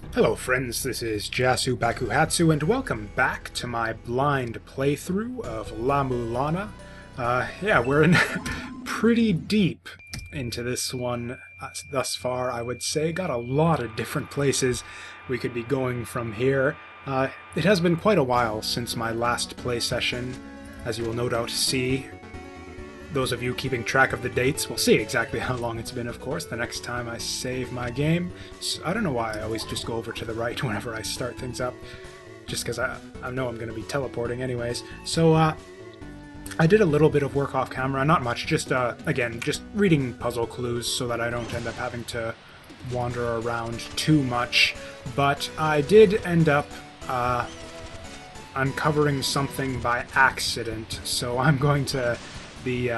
Hello friends, this is Jasu Bakuhatsu, and welcome back to my blind playthrough of La-Mulana. Yeah, we're in pretty deep into this one thus far, I would say. Got a lot of different places we could be going from here. It has been quite a while since my last play session, as you will no doubt see. Those of you keeping track of the dates will see exactly how long it's been, of course, the next time I save my game. So I don't know why I always just go over to the right whenever I start things up, just because I know I'm going to be teleporting anyways. So I did a little bit of work off camera, not much, just, again, just reading puzzle clues so that I don't end up having to wander around too much. But I did end up uncovering something by accident, so I'm going to be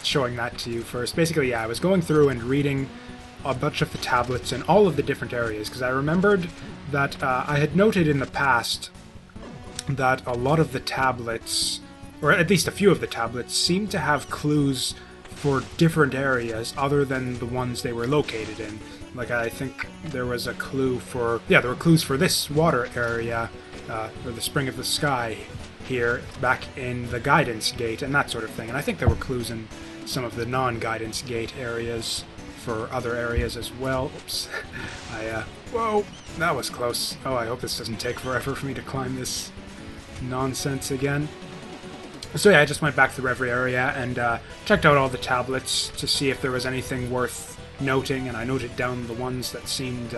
showing that to you first. Basically, yeah, I was going through and reading a bunch of the tablets in all of the different areas, because I remembered that I had noted in the past that a lot of the tablets, or at least a few of the tablets, seemed to have clues for different areas other than the ones they were located in. Like, I think there was a clue for... yeah, there were clues for this water area, or the Spring of the Sky here, back in the Guidance Gate, and that sort of thing. And I think there were clues in some of the non-Guidance Gate areas for other areas as well. Oops. Whoa, that was close. Oh, I hope this doesn't take forever for me to climb this nonsense again. So yeah, I just went back through every area and checked out all the tablets to see if there was anything worth noting, and I noted down the ones that seemed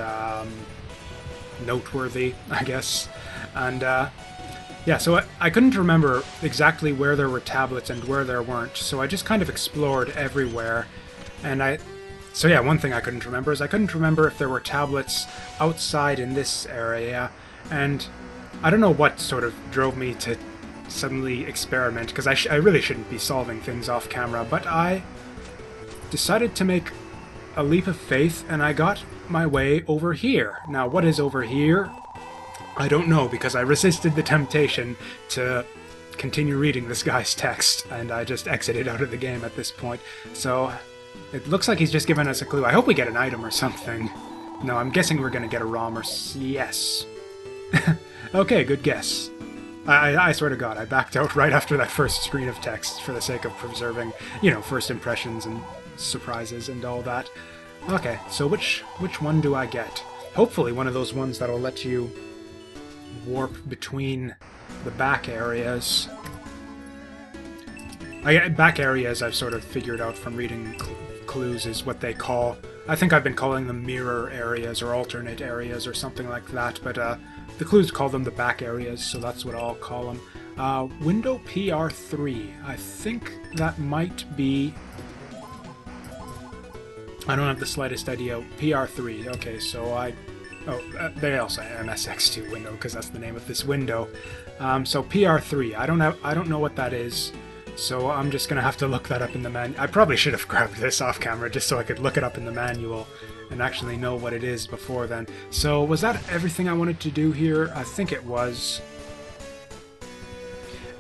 noteworthy, I guess. And yeah, so I couldn't remember exactly where there were tablets and where there weren't, so I just kind of explored everywhere. And so yeah, one thing I couldn't remember is I couldn't remember if there were tablets outside in this area, and I don't know what sort of drove me to suddenly experiment, because I really shouldn't be solving things off camera, but I decided to make a leap of faith, and I got my way over here. Now, what is over here? I don't know, because I resisted the temptation to continue reading this guy's text, and I just exited out of the game at this point. So, it looks like he's just given us a clue. I hope we get an item or something. No, I'm guessing we're going to get a ROM or... yes. Okay, good guess. I swear to God, I backed out right after that first screen of text for the sake of preserving, you know, first impressions and surprises and all that. Okay, so which one do I get? Hopefully one of those ones that'll let you warp between the back areas. Back areas, I've sort of figured out from reading clues, is what they call... I think I've been calling them mirror areas or alternate areas or something like that, but the clues call them the back areas, so that's what I'll call them. Window PR3. I think that might be... I don't have the slightest idea. PR3. Okay, so they also have MSX2 window, because that's the name of this window. So PR3. I don't know what that is, so I'm just gonna have to look that up in the manual. I probably should have grabbed this off camera just so I could look it up in the manual and actually know what it is before then. So was that everything I wanted to do here? I think it was.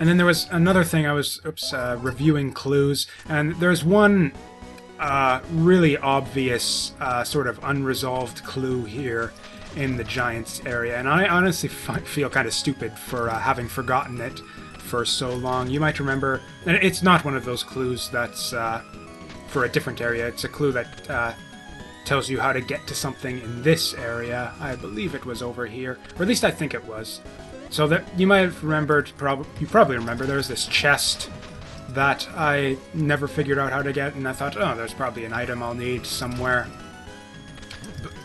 And then there was another thing. I was reviewing clues, and there's one really obvious sort of unresolved clue here in the Giants area, and I honestly feel kind of stupid for having forgotten it for so long. You might remember, and it's not one of those clues that's for a different area. It's a clue that tells you how to get to something in this area. I believe it was over here, or at least I think it was. So that you might have remembered, you probably remember, there's this chest that I never figured out how to get, and I thought, oh, there's probably an item I'll need somewhere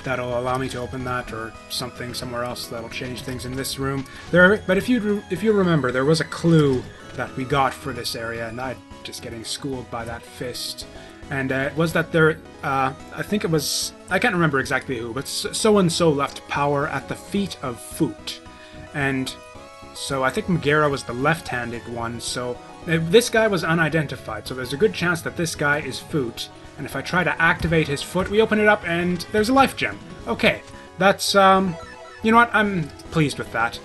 that'll allow me to open that, or something somewhere else that'll change things in this room. But if you remember, there was a clue that we got for this area, and I'm just getting schooled by that fist. And it was that there, I think it was, I can't remember exactly who, but so-and-so left power at the feet of Foot. And so I think Megara was the left-handed one, so this guy was unidentified, so there's a good chance that this guy is Foot. And if I try to activate his foot, we open it up and there's a life gem. Okay, that's, you know what, I'm pleased with that.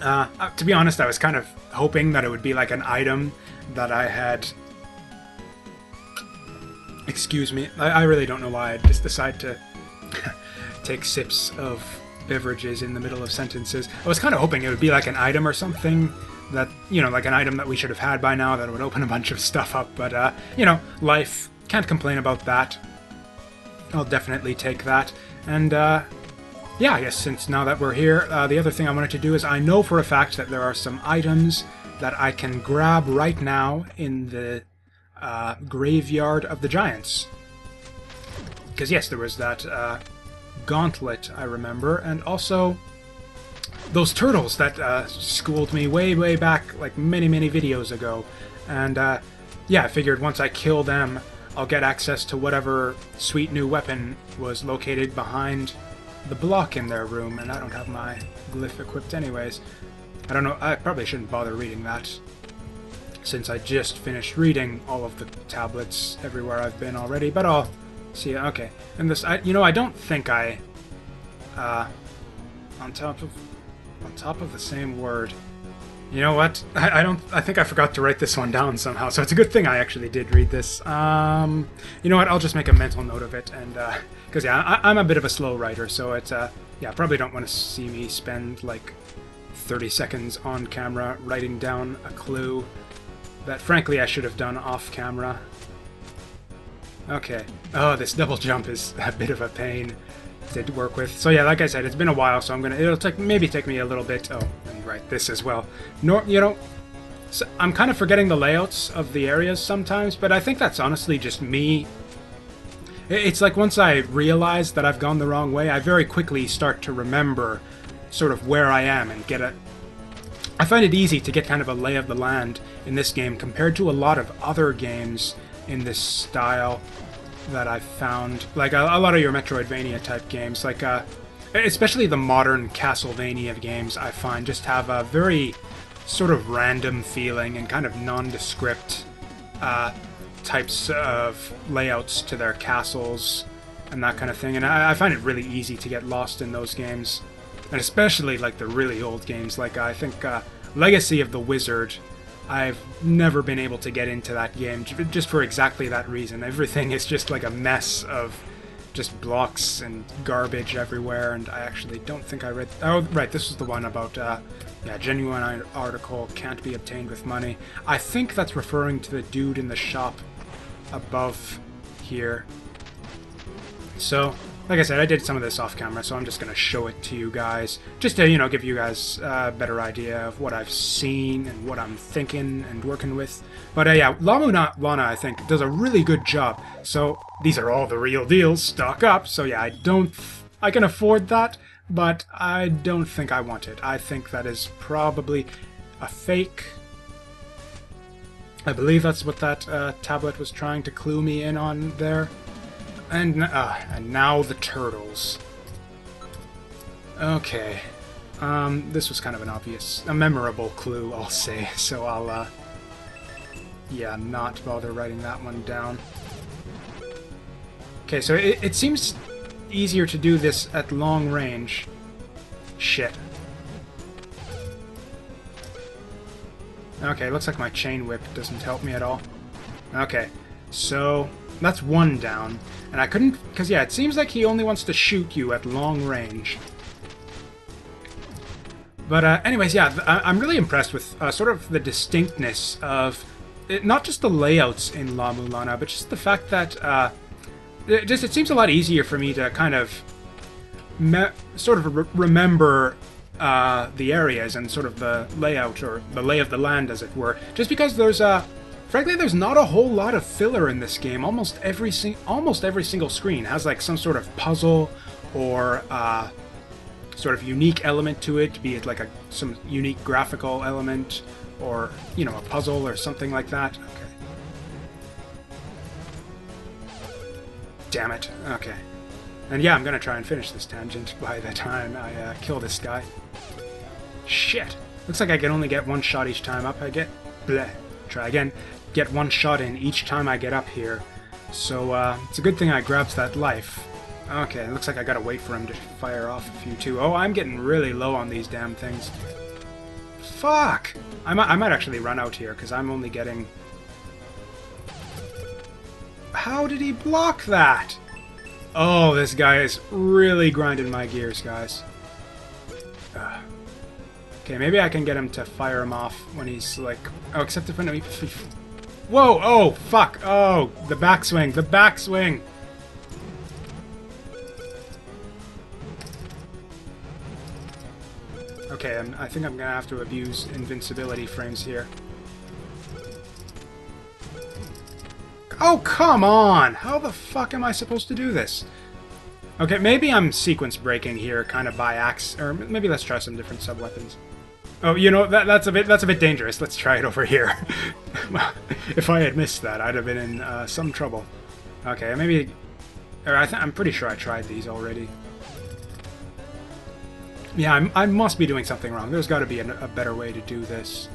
To be honest, I was kind of hoping that it would be like an item that I had... Excuse me, I really don't know why I just decided to take sips of beverages in the middle of sentences. I was kind of hoping it would be like an item or something that, you know, like an item that we should have had by now that would open a bunch of stuff up, but, you know, life. Can't complain about that. I'll definitely take that. And, yeah, I guess since now that we're here, the other thing I wanted to do is I know for a fact that there are some items that I can grab right now in the graveyard of the giants. Because, yes, there was that gauntllet, I remember, and also those turtles that schooled me way back, like many videos ago. And, yeah, I figured once I kill them, I'll get access to whatever sweet new weapon was located behind the block in their room, and I don't have my glyph equipped anyways. I don't know, I probably shouldn't bother reading that, since I just finished reading all of the tablets everywhere I've been already, but I'll see. Okay, and this, you know, I don't think I, on top of the same word. You know what? I think I forgot to write this one down somehow, so it's a good thing I actually did read this. You know what? I'll just make a mental note of it, and, because, yeah, I'm a bit of a slow writer, so it's, yeah, probably don't want to see me spend, like, 30 seconds on camera writing down a clue that, frankly, I should have done off camera. Okay. Oh, this double jump is a bit of a pain to work with. So yeah, like I said, it's been a while, so it'll maybe take me a little bit. Oh, and right, this as well. You know, so I'm kind of forgetting the layouts of the areas sometimes, but I think that's honestly just me. It's like once I realize that I've gone the wrong way, I very quickly start to remember sort of where I am and get a... I find it easy to get kind of a lay of the land in this game compared to a lot of other games in this style that I've found, like a lot of your Metroidvania type games, like especially the modern Castlevania games, I find just have a very sort of random feeling and kind of nondescript types of layouts to their castles and that kind of thing, and I find it really easy to get lost in those games, and especially like the really old games, like I think Legacy of the Wizard. I've never been able to get into that game, just for exactly that reason. Everything is just like a mess of just blocks and garbage everywhere, and I actually don't think I read... Oh, right, this is the one about, yeah, genuine article can't be obtained with money. I think that's referring to the dude in the shop above here. So, like I said, I did some of this off camera, so I'm just going to show it to you guys, just to, you know, give you guys a better idea of what I've seen and what I'm thinking and working with. But yeah, La-Mulana, I think, does a really good job. So these are all the real deals, stock up. So yeah, I can afford that, but I don't think I want it. I think that is probably a fake. I believe that's what that tablet was trying to clue me in on there. And now the turtles. Okay. This was kind of a memorable clue, I'll say. So I'll, yeah, not bother writing that one down. Okay, so it seems easier to do this at long range. Shit. Okay, looks like my chain whip doesn't help me at all. Okay, so that's one down. And I couldn't... Because, yeah, it seems like he only wants to shoot you at long range. But, anyways, yeah, I'm really impressed with sort of the distinctness of... not just the layouts in La-Mulana, but just the fact that... it seems a lot easier for me to kind of... remember the areas and sort of the layout, or the lay of the land, as it were. Just because there's frankly, there's not a whole lot of filler in this game. Almost every single screen has like some sort of puzzle or sort of unique element to it, be it like some unique graphical element, or, you know, a puzzle or something like that. Okay. Damn it. Okay. And yeah, I'm gonna try and finish this tangent by the time I kill this guy. Shit. Looks like I can only get one shot each time up. Try again. Get one shot in each time I get up here. So, it's a good thing I grabbed that life. Okay, looks like I gotta wait for him to fire off a few too. Oh, I'm getting really low on these damn things. Fuck! I might actually run out here, because I'm only getting... How did he block that? Oh, this guy is really grinding my gears, guys. Okay, maybe I can get him to fire him off when he's like... Oh, except if... Whoa! Oh, fuck! Oh, the backswing! The backswing! Okay, I think I'm gonna have to abuse invincibility frames here. Oh, come on! How the fuck am I supposed to do this? Okay, maybe I'm sequence breaking here, kind of by accident, or maybe let's try some different sub-weapons. Oh, you know, that's a bit dangerous. Let's try it over here. Well, if I had missed that, I'd have been in some trouble. Okay, maybe... Or I'm pretty sure I tried these already. Yeah, I must be doing something wrong. There's got to be a better way to do this.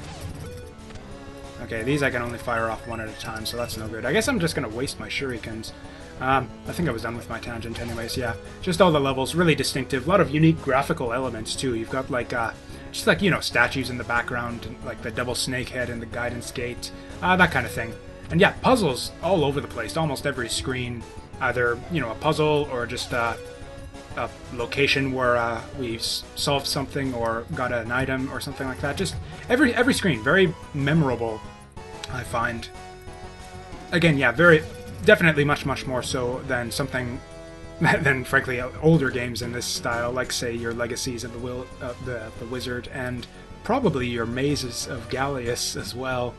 Okay, these I can only fire off one at a time, so that's no good. I guess I'm just going to waste my shurikens. I think I was done with my tangent anyways, yeah. Just all the levels, really distinctive. A lot of unique graphical elements, too. You've got, like, just like, you know, statues in the background, like the double snake head and the guidance gate, that kind of thing. And yeah, puzzles all over the place, almost every screen. Either, you know, a puzzle or just a location where we solved something or got an item or something like that. Just every screen, very memorable, I find. Again, yeah, definitely much more so than something than frankly older games in this style, like say your Legacies of the Wizard and probably your Mazes of Gallius as well.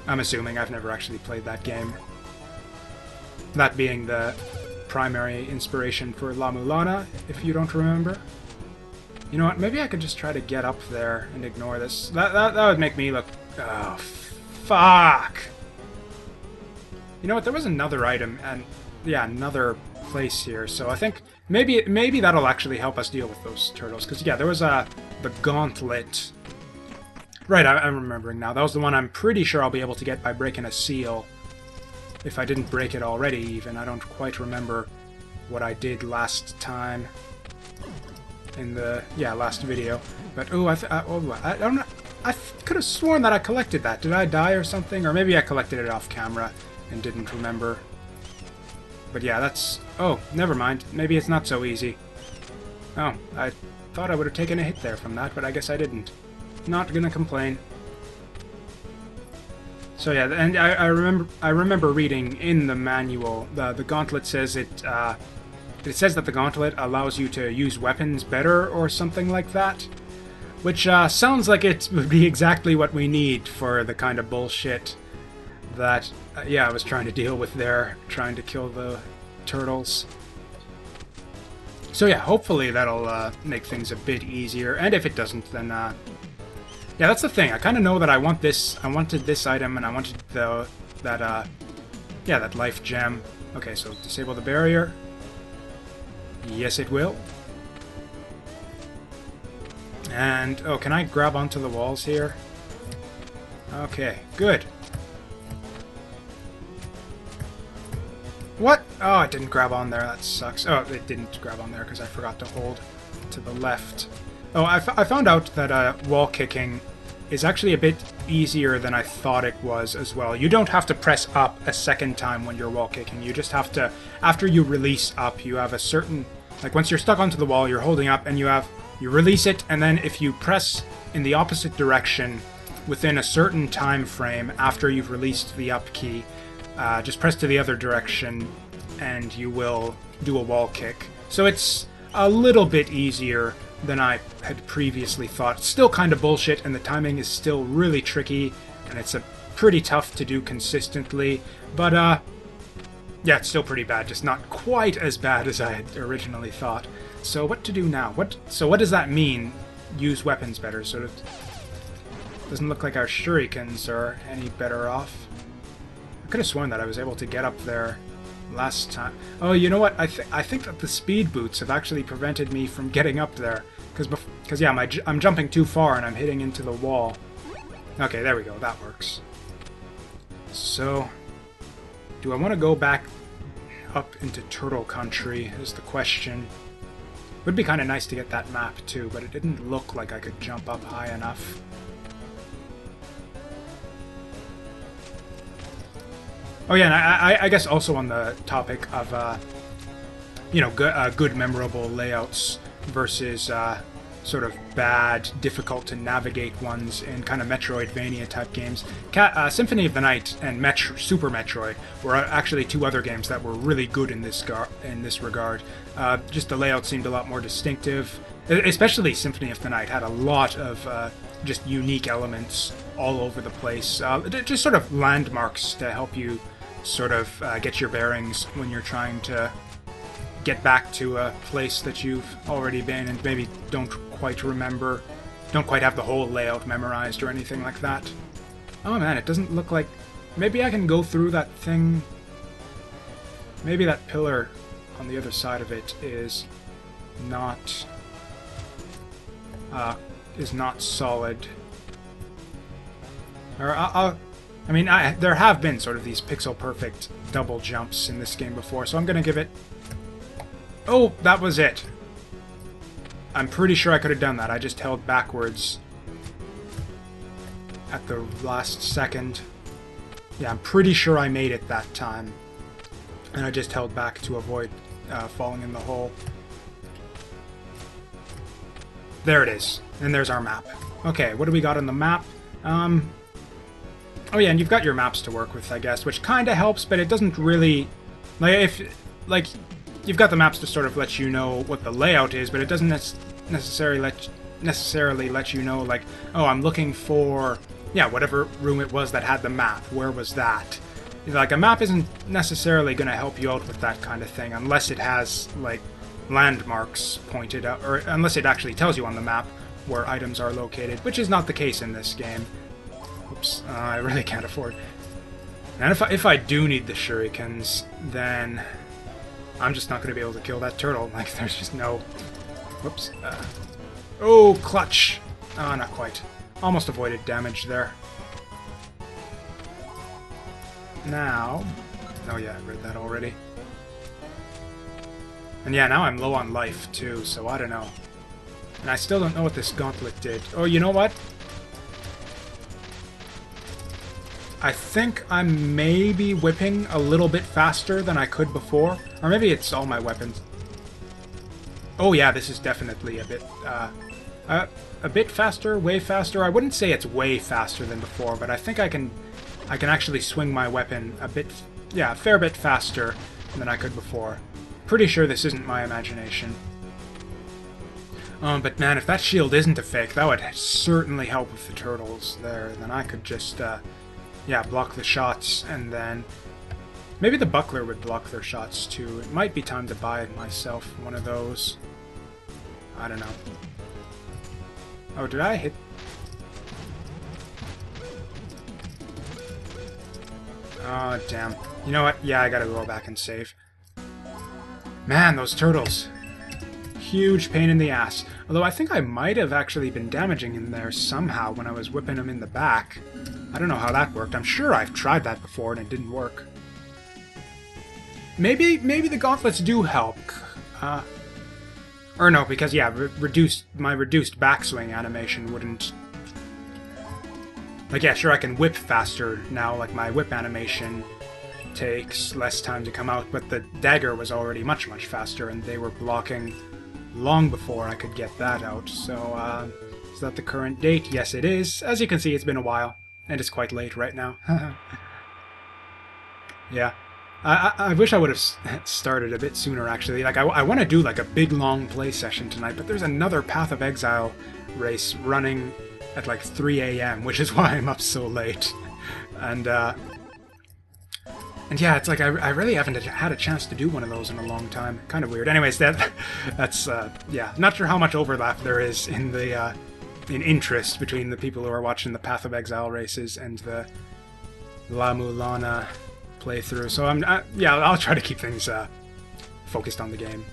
I'm assuming. I've never actually played that game. That being the primary inspiration for La-Mulana, if you don't remember. You know what, maybe I could just try to get up there and ignore this. That would make me look... Oh, fuck! You know what, there was another item, and... Yeah, another place here, so I think maybe that'll actually help us deal with those turtles, because yeah, there was the gauntllet. Right, I'm remembering now. That was the one I'm pretty sure I'll be able to get by breaking a seal. If I didn't break it already, even. I don't quite remember what I did last time in the, yeah, last video. But, oh, I don't know. I could have sworn that I collected that. Did I die or something? Or maybe I collected it off camera and didn't remember. But yeah, that's... Oh, never mind. Maybe it's not so easy. Oh, I thought I would have taken a hit there from that, but I guess I didn't. Not gonna complain. So yeah, and I remember reading in the manual, the gauntlet says it says that the gauntlet allows you to use weapons better or something like that, which sounds like it would be exactly what we need for the kind of bullshit that yeah, I was trying to deal with there, trying to kill the turtles. So yeah, hopefully that'll make things a bit easier, and if it doesn't, then yeah, that's the thing. I kind of know that I wanted this item, and I wanted that life gem. Okay, so disable the barrier. Yes, it will. And, oh, can I grab onto the walls here? Okay, good. What? Oh, it didn't grab on there. That sucks. Oh, it didn't grab on there because I forgot to hold to the left. Oh, I found out that wall kicking is actually a bit easier than I thought it was as well. You don't have to press up a second time when you're wall kicking. You just have to, after you release up, you have a certain, like once you're stuck onto the wall, you're holding up and you release it, and then if you press in the opposite direction within a certain time frame after you've released the up key, just press to the other direction and you will do a wall kick. So it's a little bit easier than I had previously thought. It's still kind of bullshit, and the timing is still really tricky, and it's pretty tough to do consistently, but yeah, it's still pretty bad, just not quite as bad as I had originally thought. So what to do now? So what does that mean, use weapons better? So it doesn't look like our shurikens are any better off. I could have sworn that I was able to get up there last time. Oh, you know what? I think that the speed boots have actually prevented me from getting up there. Because yeah, I'm jumping too far and I'm hitting into the wall. Okay, there we go. That works. So, do I want to go back up into Turtle Country is the question. Would be kind of nice to get that map too, but it didn't look like I could jump up high enough. Oh yeah, and I guess also on the topic of, you know, good memorable layouts versus sort of bad, difficult to navigate ones in kind of Metroidvania type games. Symphony of the Night and Super Metroid were actually two other games that were really good in this regard. Just the layout seemed a lot more distinctive. Especially Symphony of the Night had a lot of just unique elements all over the place. Just sort of landmarks to help you sort of get your bearings when you're trying to get back to a place that you've already been and maybe don't quite have the whole layout memorized or anything like that. Oh man, it doesn't look like... Maybe I can go through that thing... Maybe that pillar on the other side of it is not solid. Or there have been sort of these pixel-perfect double jumps in this game before, so I'm gonna give it... Oh, that was it. I'm pretty sure I could have done that. I just held backwards at the last second. Yeah, I'm pretty sure I made it that time. And I just held back to avoid falling in the hole. There it is. And there's our map. Okay, what do we got on the map? Oh yeah, and you've got your maps to work with, I guess, which kind of helps, but it doesn't really... You've got the maps to sort of let you know what the layout is, but it doesn't necessarily let you know, like, oh, I'm looking for, yeah, whatever room it was that had the map. Where was that? Like, a map isn't necessarily going to help you out with that kind of thing, unless it has, like, landmarks pointed out, or unless it actually tells you on the map where items are located, which is not the case in this game. Oops, I really can't afford. And if I do need the shurikens, then I'm just not going to be able to kill that turtle. Like, there's just no... Whoops. Oh, clutch! Oh, not quite. Almost avoided damage there. Now... Oh yeah, I read that already. And yeah, now I'm low on life, too, so I don't know. And I still don't know what this gauntlet did. Oh, you know what? I think I'm maybe whipping a little bit faster than I could before. Or maybe it's all my weapons. Oh yeah, this is definitely a bit faster, way faster. I wouldn't say it's way faster than before, but I think I can actually swing my weapon a fair bit faster than I could before. Pretty sure this isn't my imagination. But man, if that shield isn't a fake, that would certainly help with the turtles there. Then I could just, block the shots, and then... Maybe the buckler would block their shots, too. It might be time to buy myself one of those. I don't know. Oh, did I hit... Oh, damn. You know what? Yeah, I gotta go back and save. Man, those turtles. Huge pain in the ass. Although I think I might have actually been damaging him there somehow when I was whipping him in the back. I don't know how that worked. I'm sure I've tried that before and it didn't work. Maybe the gauntlets do help. Or no, because yeah, my reduced backswing animation wouldn't... Like, yeah, sure, I can whip faster now, like my whip animation takes less time to come out, but the dagger was already much, much faster, and they were blocking long before I could get that out. So, is that the current date? Yes, it is. As you can see, it's been a while, and it's quite late right now. Yeah. I wish I would have started a bit sooner, actually. Like, I want to do, like, a big, long play session tonight, but there's another Path of Exile race running at, like, 3 a.m., which is why I'm up so late. And yeah, it's like I really haven't had a chance to do one of those in a long time. Kind of weird. Anyways, that's yeah, not sure how much overlap there is in the in interest between the people who are watching the Path of Exile races and the La-Mulana playthrough. So yeah, I'll try to keep things focused on the game.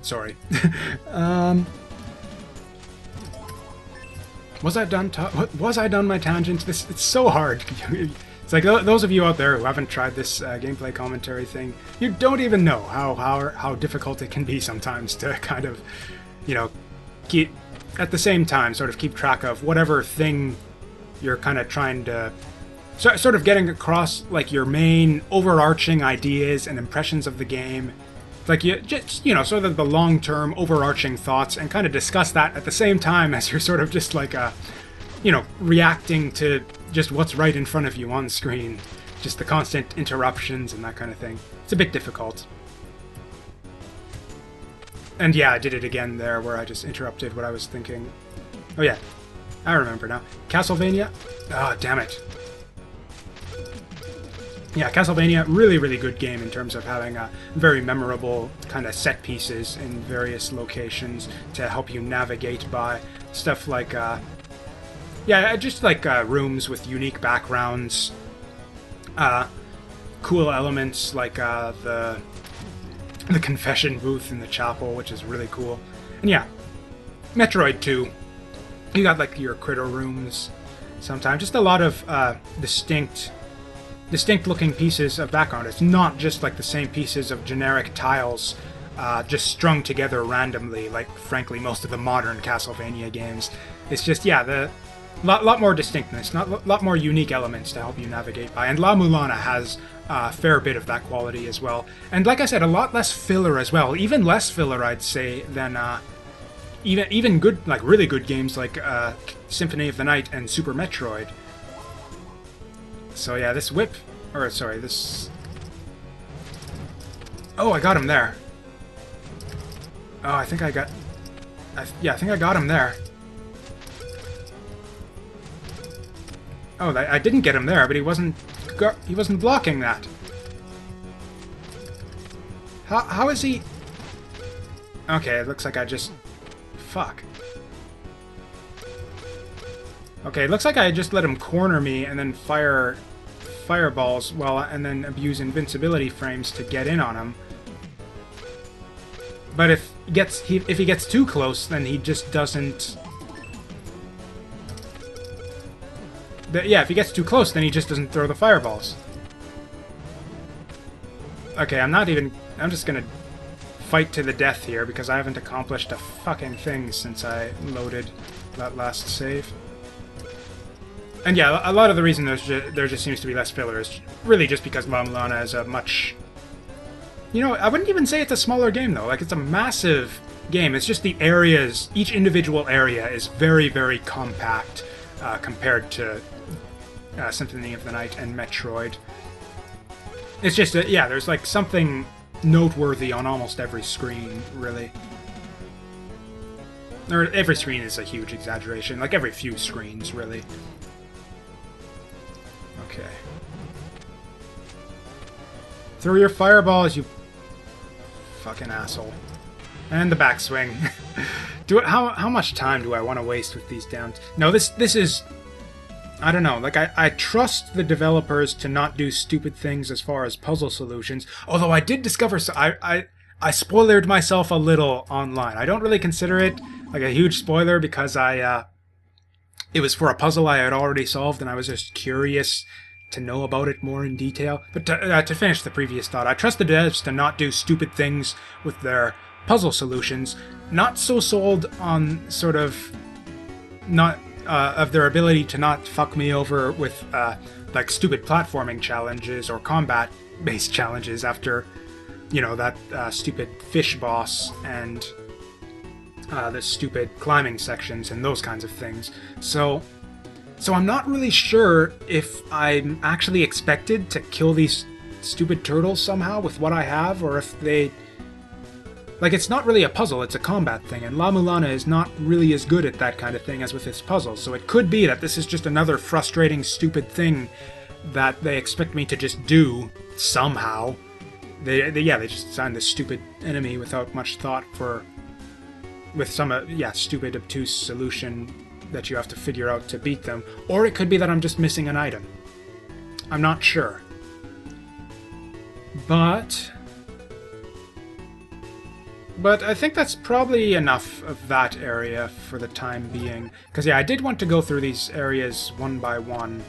Sorry. Was I done my tangent? It's so hard. It's like those of you out there who haven't tried this gameplay commentary thing, you don't even know how difficult it can be sometimes to kind of, you know, keep at the same time sort of keep track of whatever thing you're kind of trying to sort of getting across, like your main overarching ideas and impressions of the game, like you just, you know, sort of the long-term overarching thoughts and kind of discuss that at the same time as you're sort of just like, you know, reacting to just what's right in front of you on screen. Just the constant interruptions and that kind of thing. It's a bit difficult. And yeah, I did it again there where I just interrupted what I was thinking. Oh yeah, I remember now. Castlevania? Ah, oh, damn it. Yeah, Castlevania, really, really good game in terms of having very memorable kind of set pieces in various locations to help you navigate by. Stuff like, yeah, just like rooms with unique backgrounds. Cool elements like the confession booth in the chapel, which is really cool. And yeah, Metroid 2. You got like your critter rooms sometimes. Just a lot of distinct looking pieces of background. It's not just like the same pieces of generic tiles just strung together randomly, like frankly most of the modern Castlevania games. It's just, yeah, the lot more distinctness, lot more unique elements to help you navigate by. And La-Mulana has a fair bit of that quality as well. And like I said, a lot less filler as well. Even less filler, I'd say, than even good, like really good games like Symphony of the Night and Super Metroid. So yeah, this whip, or sorry, this... Oh, I got him there. Oh, I think I got... yeah, I think I got him there. Oh, I didn't get him there, but he wasn't blocking that. How is he... Okay, it looks like I just... Fuck. Okay, it looks like I just let him corner me and then fire fireballs and then abuse invincibility frames to get in on him. But if he gets too close, then he just doesn't... Yeah, if he gets too close, then he just doesn't throw the fireballs. Okay, I'm just gonna fight to the death here because I haven't accomplished a fucking thing since I loaded that last save. And yeah, a lot of the reason there just seems to be less filler is really just because La-Mulana is a much... You know, I wouldn't even say it's a smaller game, though. Like, it's a massive game. It's just the areas, each individual area is very, very compact compared to Symphony of the Night and Metroid. It's just, yeah, there's like something noteworthy on almost every screen, really. Or every screen is a huge exaggeration, like every few screens, really. Okay. Throw your fireballs, you fucking asshole. And the backswing. How much time do I want to waste with these downs? No, this is... I don't know, like, I trust the developers to not do stupid things as far as puzzle solutions, although I did discover... So I spoilered myself a little online. I don't really consider it, like, a huge spoiler because it was for a puzzle I had already solved, and I was just curious to know about it more in detail. But to finish the previous thought, I trust the devs to not do stupid things with their puzzle solutions. Not so sold on sort of not of their ability to not fuck me over with like stupid platforming challenges or combat-based challenges after, you know, that stupid fish boss and the stupid climbing sections and those kinds of things. So I'm not really sure if I'm actually expected to kill these stupid turtles somehow with what I have, or if they... Like, it's not really a puzzle, it's a combat thing, and La-Mulana is not really as good at that kind of thing as with its puzzles, so it could be that this is just another frustrating, stupid thing that they expect me to just do somehow. They just assigned this stupid enemy without much thought with some, stupid, obtuse solution that you have to figure out to beat them. Or it could be that I'm just missing an item. I'm not sure. But I think that's probably enough of that area for the time being. Because, yeah, I did want to go through these areas one by one.